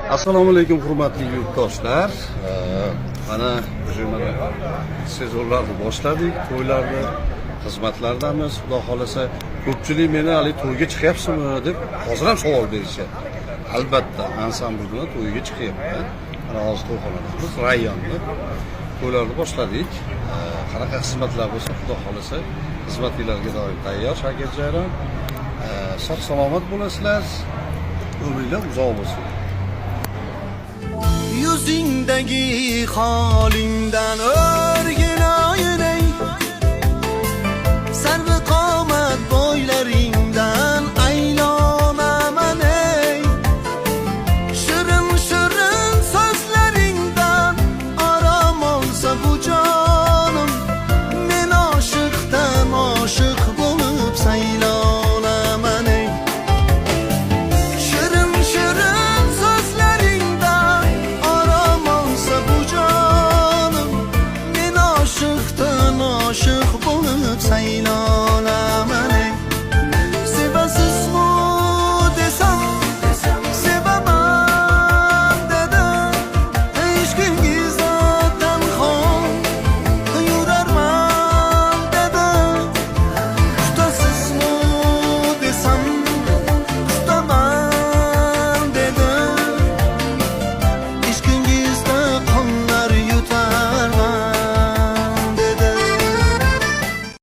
Assalomu alaykum hurmatli yurtdoshlar. Mana sezonlarni boshladik, to'ylarni, xizmatlardamiz. Xudo xolasa, ko'pchilik meni hali to'yga chiqyapsizmi deb hozir ham savol berishyapti. Albatta, ansambl bilan to'yga chiqyapman. Mana hozir to'yxonadamiz, rayonni to'ylarni boshladik. Qanaqa xizmatlar bo'lsa, xudo xolasa, xizmatinglarga doim tayyor Shakirjaron. Sog' salomat bo'lasizlar. Umringlar uzoq bo'lsin. Yuzingdagi holingdan